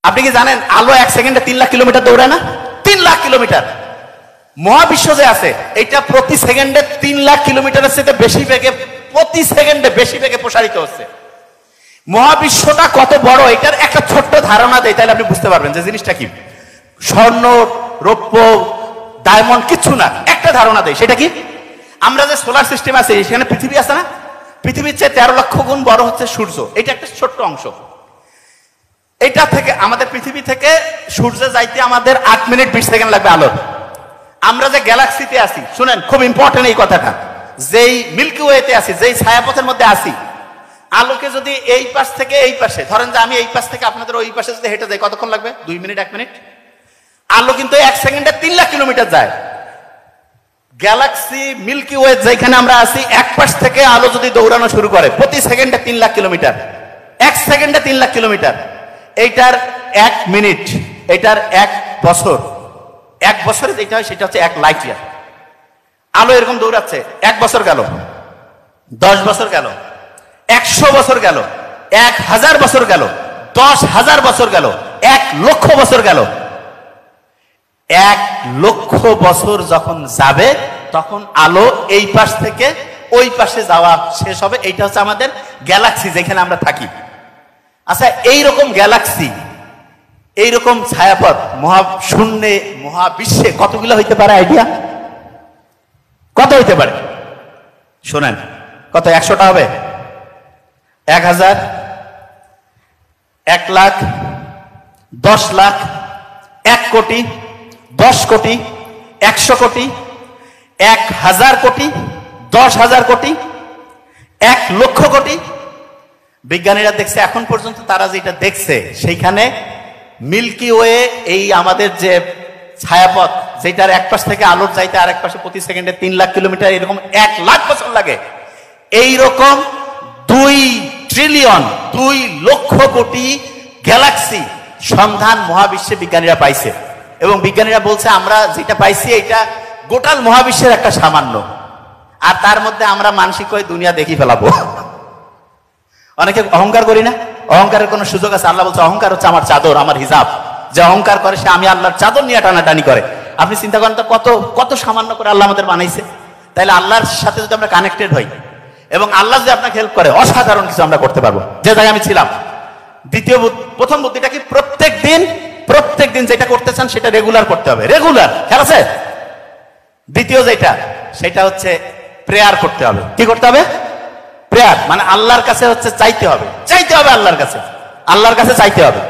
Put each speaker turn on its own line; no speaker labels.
আপনি কি জানেন আলো 1 সেকেন্ডে 3 লাখ কিলোমিটার দৌড়ায় না? 3 লাখ কিলোমিটার। মহাবিশ্ব যে আছে এটা প্রতি সেকেন্ডে 3 লাখ কিলোমিটারের চেয়ে বেশি বেগে, প্রতি সেকেন্ডে বেশি বেগে প্রসারিত হচ্ছে। মহাবিশ্বটা কত বড় এটার একটা ছোট্ট ধারণা দেয়, তাহলে আপনি বুঝতে পারবেন যে জিনিসটা কি। স্বর্ণ, রৌপ্য, ডায়মন্ড কিচ্ছু না, একটা ধারণা দেয়। সেটা কি? আমরা যে সোলার সিস্টেম আছে সেখানে পৃথিবী আছে না, পৃথিবীর চেয়ে 13 লক্ষ গুণ বড় হচ্ছে সূর্য। এটা একটা ছোট্ট অংশ। এটা থেকে আমাদের পৃথিবী থেকে সূর্যে যাইতে আমাদের 8 মিনিট 20 সেকেন্ড লাগবে আলোর। আমরা যে গ্যালাক্সিতে আছি, শুনেন খুব ইম্পর্টেন্ট এই কথাটা, যেই মিল্কি ওয়েতে আছি, যেই ছায়াপথের মধ্যে আছি, আলোকে যদি এই পাশ থেকে এই পাশে, ধরেন যে আমি এই পাশ থেকে আপনাদের ওই পাশে যদি হেঁটে যাই, কতক্ষণ লাগবে? 2 মিনিট 1 মিনিট। আলো কিন্তু 1 সেকেন্ডে 3 লাখ কিলোমিটার যায়। গ্যালাক্সি মিল্কি ওয়ে যেখানে আমরা আছি, এক পাশ থেকে আলো যদি দৌড়ানো শুরু করে প্রতি সেকেন্ডে 3 লাখ কিলোমিটার, 1 সেকেন্ডে 3 লাখ কিলোমিটার। এইটার 1 মিনিট, এটার 1 বছর, 1 বছরে যেটা হয় সেটা হচ্ছে 1 লাইট ইয়ার। আলো এরকম দৌড়াচ্ছে। 1 বছর গেল, 10 বছর গেল, 100 বছর গেল, 1000 বছর গেল, 10,000 বছর গেল, 1 লক্ষ বছর গেল। 1 লক্ষ বছর যখন যাবে তখন আলো এই পাশ থেকে ওই পাশে যাওয়া শেষ হবে। এইটা হচ্ছে আমাদের গ্যালাক্সি যেখানে আমরা থাকি। আচ্ছা, এইরকম গ্যালাক্সি, এইরকম ছায়াপথ মহাশূন্যে, মহাবিশ্বে কতগুলো হইতে পারে? আইডিয়া কত হইতে পারে? শোনেন, কত? 100টা হবে? 1000, 1 লাখ, 10 লাখ, 1 কোটি, 10 কোটি, 100 কোটি, 1000 কোটি, 10,000 কোটি, 1 লক্ষ কোটি। বিজ্ঞানীরা দেখছে এখন পর্যন্ত, তারা যেটা দেখছে সেইখানে মিল্কি ওয়ে, এই আমাদের যে ছায়াপথ, যেটার এক পাশ থেকে আলোর যাইতে আর এক পাশে প্রতি সেকেন্ডে 3 লাখ কিলোমিটার, এরকম 1 লাখ বছর লাগে। এইরকম 2 ট্রিলিয়ন, 2 লক্ষ কোটি গ্যালাক্সি সন্ধান মহাবিশ্বে বিজ্ঞানীরা পাইছে। এবং বিজ্ঞানীরা বলছে আমরা যেটা পাইছি এটা গোটাল মহাবিশ্বের একটা সামান্য, আর তার মধ্যে আমরা মানসিক হয়ে দুনিয়া দেখি ফেলাবো। অনেকে অহংকার করি না? অহংকারের কোন সুযোগ আছে? আল্লাহ বলছে অহংকার হচ্ছে আমার চাদর, আমার হিজাব। যে অহংকার করে সে আমি আল্লাহর চাদর নিয়ে টানাটানি করে। আপনি চিন্তা করেন তো, কত কত সামান্য করে আল্লাহ আমাদের বানাইছে। তাইলে আল্লাহর সাথে যদি আমরা কানেক্টেড হই এবং আল্লাহ যদি আপনাকে হেল্প করে, অসাধারণ কিছু আমরা করতে পারবো। যে জায়গায় আমি ছিলাম। প্রথম বুদ্ধিটা কি? প্রত্যেক দিন যেটা করতে চান সেটা রেগুলার করতে হবে। রেগুলার, খেয়াল আছে? দ্বিতীয় যেটা, সেটা হচ্ছে প্রেয়ার করতে হবে। কি করতে হবে? প্রেয়ার, মানে আল্লাহর কাছে হচ্ছে চাইতে হবে, আল্লাহর কাছে চাইতে হবে।